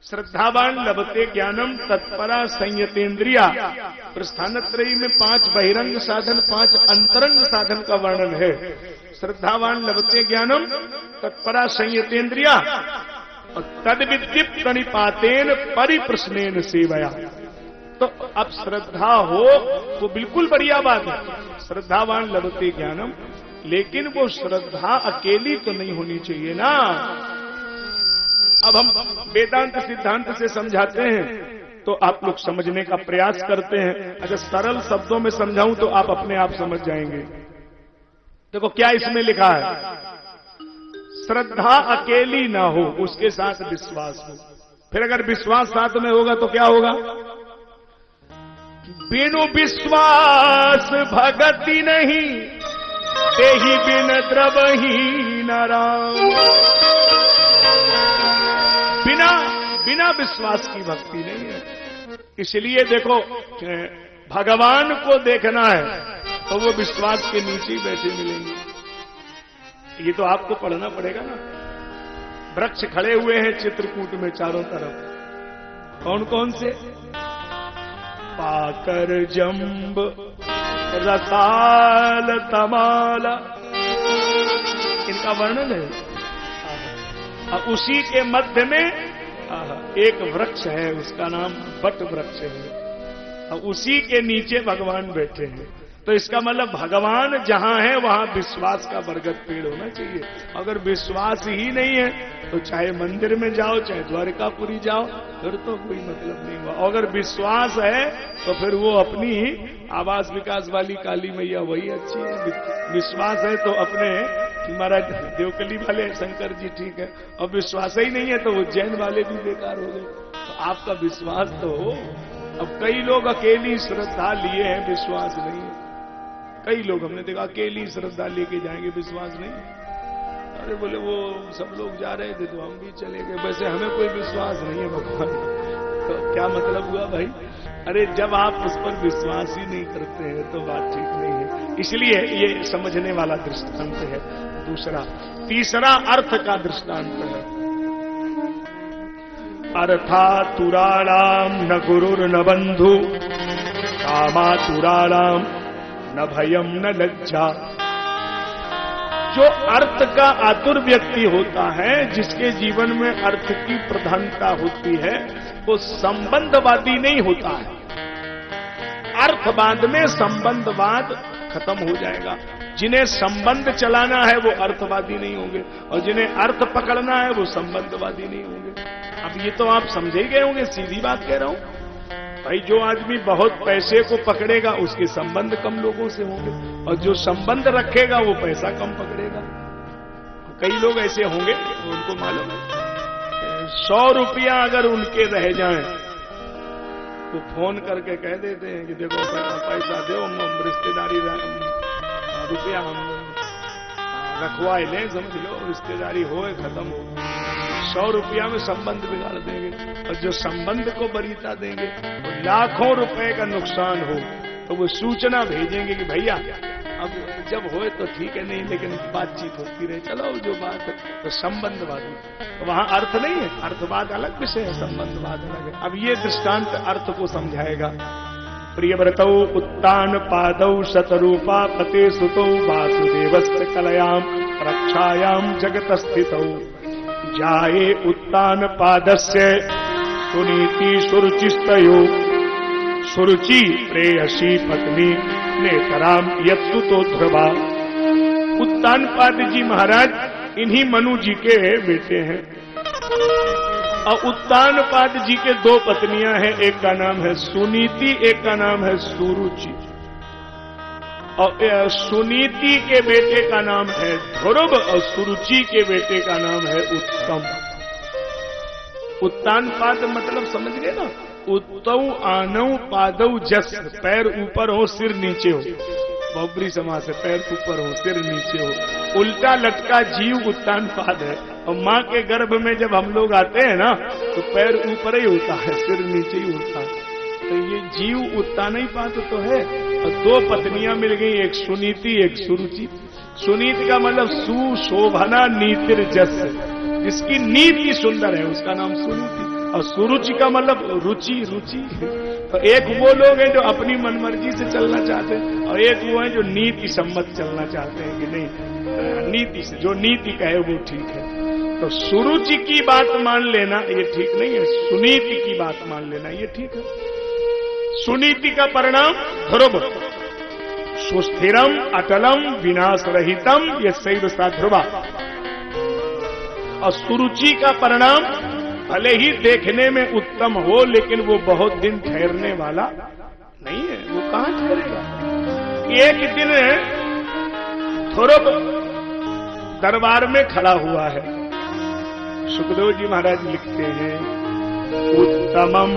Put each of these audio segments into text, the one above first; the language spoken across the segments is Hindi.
श्रद्धावान लभते ज्ञानम तत्परा संयतेन्द्रिया। प्रस्थानत्रयी में 5 बहिरंग साधन 5 अंतरंग साधन का वर्णन है। श्रद्धावान लभते ज्ञानम तत्परा संयतेन्द्रिया और तद्विदीप्त निपातेन परिप्रश्नेन सेवया। तो अब श्रद्धा हो वो बिल्कुल बढ़िया बात है, श्रद्धावान लभते ज्ञानम, लेकिन वो श्रद्धा अकेली तो नहीं होनी चाहिए ना। अब हम वेदांत सिद्धांत से समझाते हैं तो आप लोग समझने का प्रयास करते हैं। अगर सरल शब्दों में समझाऊं तो आप अपने आप समझ जाएंगे। देखो क्या इसमें लिखा है, श्रद्धा अकेली ना हो, उसके साथ विश्वास हो। फिर अगर विश्वास साथ में होगा तो क्या होगा, बिनु विश्वास भगति नहीं, तेहि बिन द्रवही नाराम। बिना विश्वास की भक्ति नहीं है। इसलिए देखो भगवान को देखना है तो वो विश्वास के नीचे ही बैठे मिलेंगे। ये तो आपको पढ़ना पड़ेगा ना। वृक्ष खड़े हुए हैं चित्रकूट में चारों तरफ, कौन कौन से, पाकर जंब रसाल तमाला, इनका वर्णन है। उसी के मध्य में एक वृक्ष है, उसका नाम बट वृक्ष है, उसी के नीचे भगवान बैठे हैं। तो इसका मतलब भगवान जहां है वहां विश्वास का बरगद पेड़ होना चाहिए। अगर विश्वास ही नहीं है तो चाहे मंदिर में जाओ चाहे द्वारकापुरी जाओ, फिर तो कोई मतलब नहीं हुआ। अगर विश्वास है तो फिर वो अपनी आवास विकास वाली काली मैया वही अच्छी है। विश्वास है तो अपने महाराज देवकली वाले शंकर जी ठीक है, और विश्वास ही नहीं है तो उज्जैन वाले भी बेकार हो गए। तो आपका विश्वास तो हो। अब कई लोग अकेली श्रद्धा लिए हैं, विश्वास नहीं है। कई लोग हमने देखा अकेली श्रद्धा लेके जाएंगे, विश्वास नहीं। अरे बोले वो सब लोग जा रहे थे तो हम भी चले गए, वैसे हमें कोई विश्वास नहीं है भगवान। तो क्या मतलब हुआ भाई? अरे जब आप उस पर विश्वास ही नहीं करते हैं तो बात ठीक नहीं है। इसलिए ये समझने वाला दृष्टांत है। दूसरा, तीसरा अर्थ का दृष्टांत है। अर्थातुराणाम न गुरुर न बंधु, कामातुराणाम न भयम न लज्जा। जो अर्थ का आतुर व्यक्ति होता है, जिसके जीवन में अर्थ की प्रधानता होती है, वो संबंधवादी नहीं होता है। अर्थवाद में संबंधवाद खत्म हो जाएगा। जिन्हें संबंध चलाना है वो अर्थवादी नहीं होंगे, और जिन्हें अर्थ पकड़ना है वो संबंधवादी नहीं होंगे। अब ये तो आप समझे गए होंगे, सीधी बात कह रहा हूं भाई। जो आदमी बहुत पैसे को पकड़ेगा उसके संबंध कम लोगों से होंगे, और जो संबंध रखेगा वो पैसा कम पकड़ेगा। कई लोग ऐसे होंगे, उनको मालूम है 100 रुपया अगर उनके रह जाएं तो फोन करके कह देते हैं कि देखो पैसा दो, हम रिश्तेदारी रुपया हम रखवाए लें, समझ लो रिश्तेदारी हो खत्म हो। 100 रुपया में संबंध बिगाड़ देंगे, और जो संबंध को बरीता देंगे तो लाखों रुपए का नुकसान हो तो वो सूचना भेजेंगे कि भैया अब जब होए तो ठीक है, नहीं लेकिन बातचीत होती रहे, चलो जो बात है। तो संबंधवाद तो वहां अर्थ नहीं है, अर्थवाद अलग विषय है, संबंधवाद अलग है। अब ये दृष्टांत अर्थ को समझाएगा। प्रियव्रतौ उत्तान पादौ शतरूपा पते सुतौ वासुदेवस्य कलयाम रक्षायाम जगत स्थितौ जाये उत्तान पादस्य सुनीति सुरुचिस्तयो सुरुचि प्रेयसी पत्नी नेतराम यत्सुतो ध्रुवा। उत्तान पाद जी महाराज इन्हीं मनु जी के बेटे हैं, और उत्तान पाद जी के 2 पत्नियां हैं, एक का नाम है सुनीति, एक का नाम है सुरुचि। और सुनीति के बेटे का नाम है ध्रुव, और सुरुचि के बेटे का नाम है उत्तम। उत्तान पाद मतलब समझ गए ना, उत्तौ आनौ पादौ जस, पैर ऊपर हो सिर नीचे हो, बहुब्री समास है, पैर ऊपर हो सिर नीचे हो। उल्टा लटका जीव उत्तान पाद है, और माँ के गर्भ में जब हम लोग आते हैं ना तो पैर ऊपर ही होता है, सिर नीचे ही होता है। तो ये जीव उत्तान ही पाद तो है। और 2 पत्नियां मिल गई, एक सुनीति एक सुरुचि। सुनीति का मतलब सुशोभना नीतिर जस, जिसकी नीति सुंदर है उसका नाम सुनीति, और सुरुचि का मतलब रुचि रुचि। तो एक वो लोग हैं जो अपनी मनमर्जी से चलना चाहते हैं और एक वो हैं जो नीति सम्मत चलना चाहते हैं कि नहीं नीति से, जो नीति कहे वो ठीक है। तो सुरुचि की बात मान लेना ये ठीक नहीं है, सुनीति की बात मान लेना ये ठीक है। सुनीति का परिणाम ध्रुव, सुस्थिरम अटलम विनाश रहितम ये शैव सा ध्रुवा। और सुरुचि का परिणाम भले ही देखने में उत्तम हो लेकिन वो बहुत दिन ठहरने वाला नहीं है। वो कहां ठहरेगा? एक दिन ध्रुव दरबार में खड़ा हुआ है। सुखदेव जी महाराज लिखते हैं उत्तमम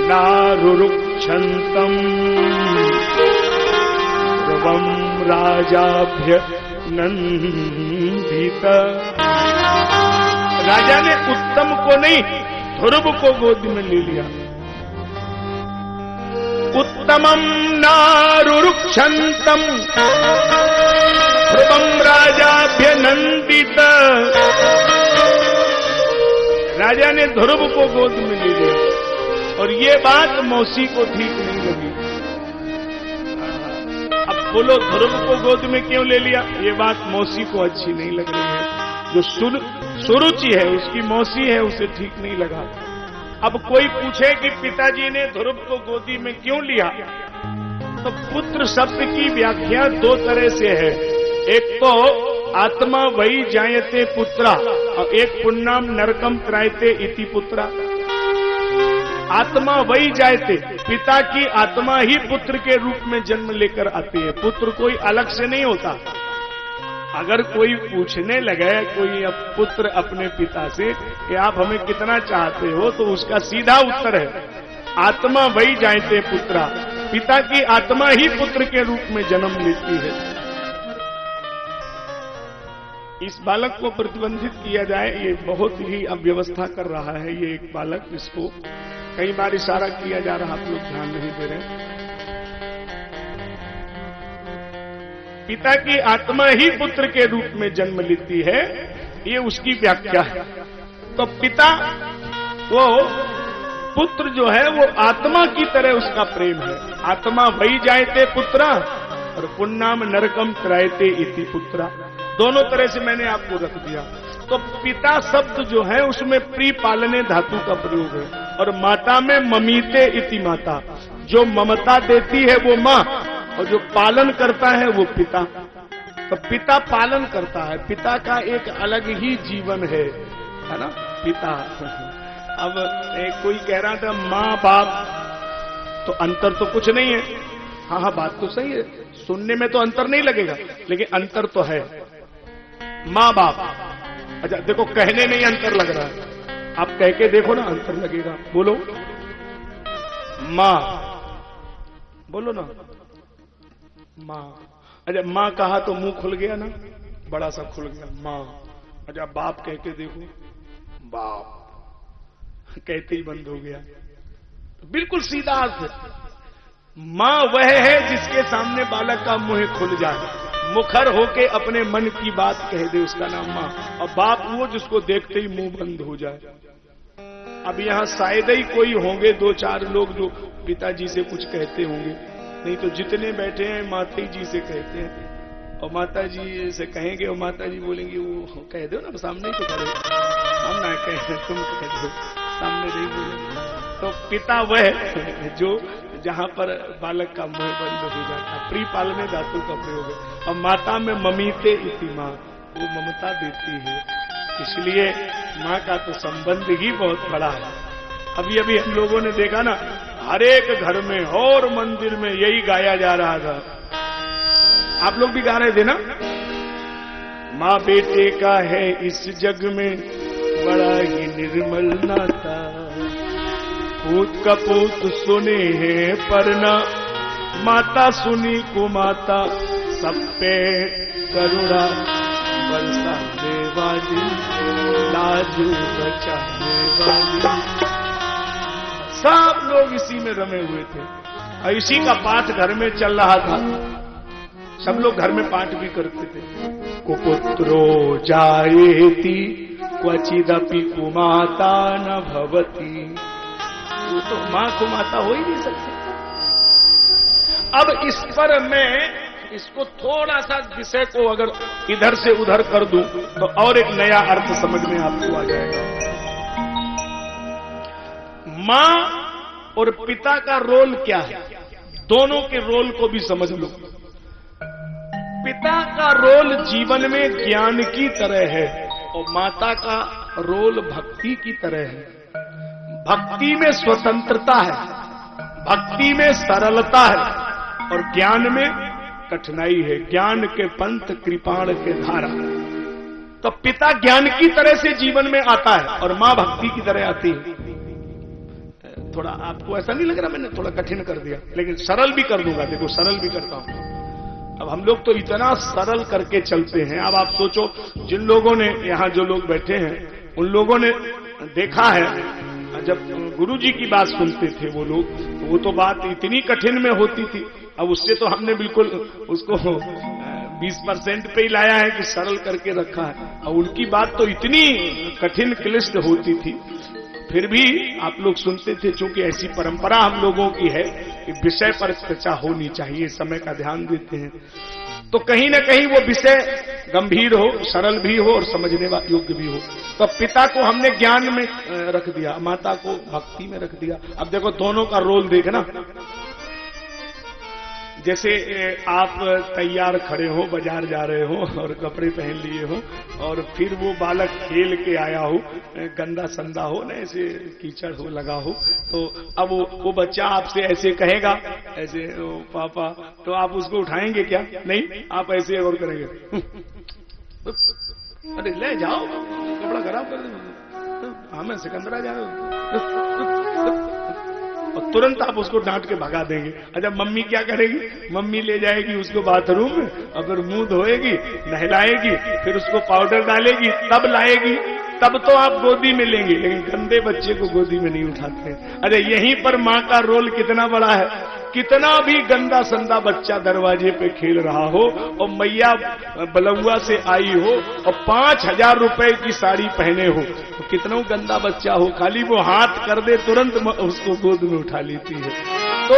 नारुरुक्षन्तम ध्रुवम राजाभ्य नंदित। राजा ने उत्तम को नहीं ध्रुव को गोद में ले लिया। उत्तमम नारुरुक्षन्तम ध्रुवम राजाभ्य नंदित। राजा ने ध्रुव को गोद में ले लिया और ये बात मौसी को ठीक नहीं लगी। अब बोलो ध्रुव को गोद में क्यों ले लिया? ये बात मौसी को अच्छी नहीं लग रही है। जो सुरुचि है उसकी मौसी है उसे ठीक नहीं लगा। अब कोई पूछे कि पिताजी ने ध्रुव को गोदी में क्यों लिया, तो पुत्र शब्द की व्याख्या दो तरह से है। एक तो आत्मा वही जायते पुत्रा और एक पुण्यम नरकम त्रायते इति पुत्रा। आत्मा वही जायते, पिता की आत्मा ही पुत्र के रूप में जन्म लेकर आती है। पुत्र कोई अलग से नहीं होता। अगर कोई पूछने लगे कोई पुत्र अपने पिता से कि आप हमें कितना चाहते हो, तो उसका सीधा उत्तर है आत्मा वही जायते पुत्रा। पिता की आत्मा ही पुत्र के रूप में जन्म लेती है। इस बालक को प्रतिबंधित किया जाए, ये बहुत ही अव्यवस्था कर रहा है ये एक बालक। इसको कई बार इशारा किया जा रहा, आप लोग ध्यान नहीं दे रहे। पिता की आत्मा ही पुत्र के रूप में जन्म लेती है, ये उसकी व्याख्या है। तो पिता वो पुत्र जो है वो आत्मा की तरह उसका प्रेम है। आत्मा वही जायते पुत्रा और पुण्यम नरकम त्रायते इति पुत्रा। दोनों तरह से मैंने आपको रख दिया। तो पिता शब्द जो है उसमें प्री पालने धातु का प्रयोग है और माता में ममीते इति माता। जो ममता देती है वो माँ और जो पालन करता है वो पिता। तो पिता पालन करता है, पिता का एक अलग ही जीवन है ना पिता। अब कोई कह रहा था माँ बाप, तो अंतर तो कुछ नहीं है। हाँ हाँ बात तो सही है, सुनने में तो अंतर नहीं लगेगा लेकिन अंतर तो है। माँ बाप, अच्छा देखो कहने में ही अंतर लग रहा है, आप कह के देखो ना अंतर लगेगा। बोलो माँ, बोलो ना माँ। अच्छा माँ कहा तो मुंह खुल गया ना, बड़ा सा खुल गया माँ। अच्छा बाप कह के देखो, बाप कहते ही बंद हो गया। बिल्कुल सीधा अर्थ। माँ वह है जिसके सामने बालक का मुंह खुल जाए, मुखर होके अपने मन की बात कह दे, उसका नाम माँ। और बाप वो जिसको देखते ही मुंह बंद हो जाए। अब यहाँ शायद ही कोई होंगे दो चार लोग जो पिताजी से कुछ कहते होंगे, नहीं तो जितने बैठे हैं माता जी से कहते हैं। और माता जी से कहेंगे और माता जी बोलेंगे वो कह दो ना, सामने ही तो करो, हम ना कहें तुम कह दो, सामने नहीं बोले। तो पिता वह जो जहां पर बालक का मुंह बंद हो जाता है, प्री पालने धातु का प्रयोग है। और माता में ममीते इति माँ, वो ममता देती है। इसलिए माँ का तो संबंध ही बहुत बड़ा है। अभी अभी हम लोगों ने देखा ना, हर एक घर में और मंदिर में यही गाया जा रहा था। आप लोग भी गा रहे थे ना, माँ बेटे का है इस जग में बड़ा ही निर्मल नाता, पूत कपूत सुने हैं पर ना माता सुनी को माता, सब पे करुणा बरसाने वाली, लाज बचाने वाली। सब लोग इसी में रमे हुए थे और इसी का पाठ घर में चल रहा था। सब लोग घर में पाठ भी करते थे। कुपुत्रो जायेति क्वचिदपि कुमाता न भवती। वो तो मां कुमाता हो ही नहीं सकती। अब इस पर मैं इसको थोड़ा सा विषय को अगर इधर से उधर कर दूं तो और एक नया अर्थ समझ में आपको आ जाएगा। मां और पिता का रोल क्या है, दोनों के रोल को भी समझ लो। पिता का रोल जीवन में ज्ञान की तरह है और माता का रोल भक्ति की तरह है। भक्ति में स्वतंत्रता है, भक्ति में सरलता है और ज्ञान में कठिनाई है। ज्ञान के पंथ कृपाण के धारा। तो पिता ज्ञान की तरह से जीवन में आता है और मां भक्ति की तरह आती है। थोड़ा आपको ऐसा नहीं लग रहा मैंने थोड़ा कठिन कर दिया, लेकिन सरल भी कर दूंगा। देखो सरल भी करता हूं। अब हम लोग तो इतना सरल करके चलते हैं। अब आप सोचो, जिन लोगों ने यहां जो लोग बैठे हैं उन लोगों ने देखा है, जब गुरुजी की बात सुनते थे वो लोग, तो वो तो बात इतनी कठिन में होती थी। अब उससे तो हमने बिल्कुल उसको 20% पे ही लाया है कि सरल करके रखा है। और उनकी बात तो इतनी कठिन क्लिष्ट होती थी, फिर भी आप लोग सुनते थे। चूंकि ऐसी परंपरा हम लोगों की है कि विषय पर चर्चा होनी चाहिए, समय का ध्यान देते हैं, तो कहीं ना कहीं वो विषय गंभीर हो, सरल भी हो और समझने योग्य भी हो। तो पिता को हमने ज्ञान में रख दिया, माता को भक्ति में रख दिया। अब देखो दोनों का रोल देखना। जैसे आप तैयार खड़े हो, बाजार जा रहे हो और कपड़े पहन लिए हो और फिर वो बालक खेल के आया हो, गंदा संदा हो ना, ऐसे कीचड़ हो लगा हो, तो अब वो बच्चा आपसे ऐसे कहेगा, ऐसे पापा, तो आप उसको उठाएंगे क्या? नहीं, आप ऐसे और करेंगे, अरे ले जाओ कपड़ा खराब कर दे, हमें सिकंदरा जा रहे, और तुरंत आप उसको डांट के भगा देंगे। अच्छा मम्मी क्या करेगी? मम्मी ले जाएगी उसको बाथरूम में और फिर मुंह धोएगी, नहलाएगी, फिर उसको पाउडर डालेगी, तब लाएगी, तब तो आप गोदी में लेंगे। लेकिन गंदे बच्चे को गोदी में नहीं उठाते। अरे यहीं पर मां का रोल कितना बड़ा है। कितना भी गंदा संदा बच्चा दरवाजे पे खेल रहा हो और मैया बलुआ से आई हो और 5,000 रुपए की साड़ी पहने हो, तो कितना गंदा बच्चा हो, खाली वो हाथ कर दे तुरंत उसको गोद में उठा लेती है। तो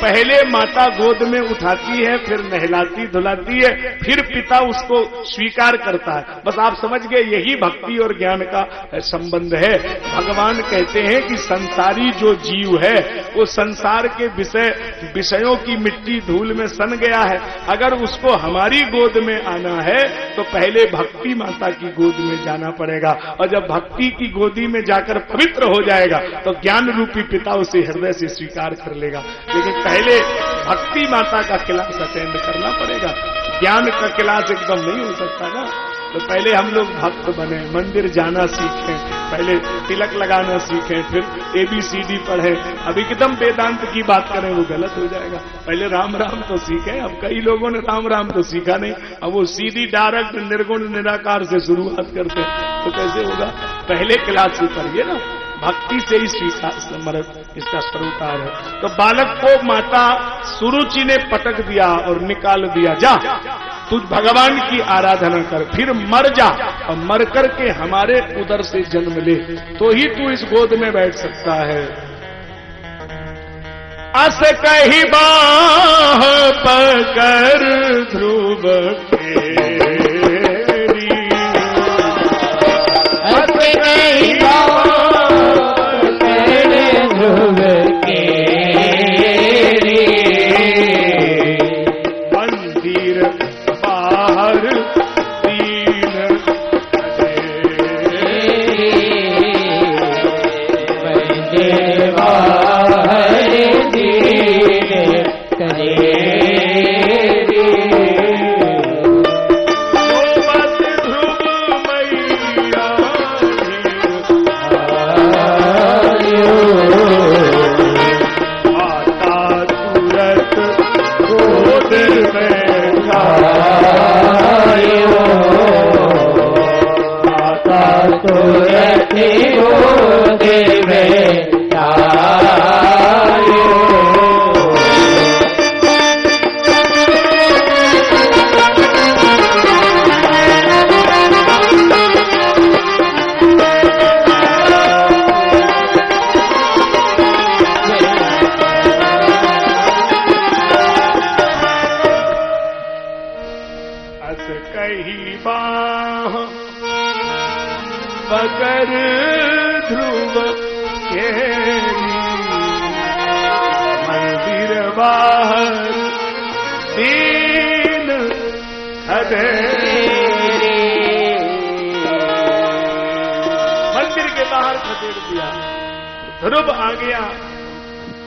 पहले माता गोद में उठाती है, फिर नहलाती धुलाती है, फिर पिता उसको स्वीकार करता है। बस आप समझ गए, यही भक्ति और ज्ञान का संबंध है। भगवान कहते हैं कि संसारी जो जीव है वो संसार के विषयों की मिट्टी धूल में सन गया है। अगर उसको हमारी गोद में आना है तो पहले भक्ति माता की गोद में जाना पड़ेगा, और जब भक्ति की गोदी में जाकर पवित्र हो जाएगा तो ज्ञान रूपी पिता उसे हृदय से स्वीकार कर लेगा। लेकिन पहले भक्ति माता का क्लास अटेंड करना पड़ेगा, ज्ञान का क्लास एकदम नहीं हो सकता ना। तो पहले हम लोग भक्त बने, मंदिर जाना सीखें, पहले तिलक लगाना सीखें, फिर ABCD पढ़ें। अब एकदम वेदांत की बात करें वो गलत हो जाएगा। पहले राम राम तो सीखें। अब कई लोगों ने राम राम तो सीखा नहीं, अब वो सीधी डायरेक्ट निर्गुण निराकार से शुरुआत करते हैं, तो कैसे होगा? पहले क्लास से करिए ना, भक्ति से ही स्वीकार, इसका सरोकार है। तो बालक को माता सुरुचि ने पटक दिया और निकाल दिया, जा तू भगवान की आराधना कर, फिर मर जा और मर करके हमारे उदर से जन्म ले, तो ही तू इस गोद में बैठ सकता है। अस कही बाह पकड़ ध्रुव केरी, अस कही बाह पकड़ ध्रुव केरी, मंदिर बाहर दीन मंदिर बाहर दीन करे, ध्रुव मैया बस कही बाह बगर ध्रुव केरी, मंदिर बाहर दीन खदेरी। मंदिर के बाहर खदेड़ दिया, ध्रुव आ गया।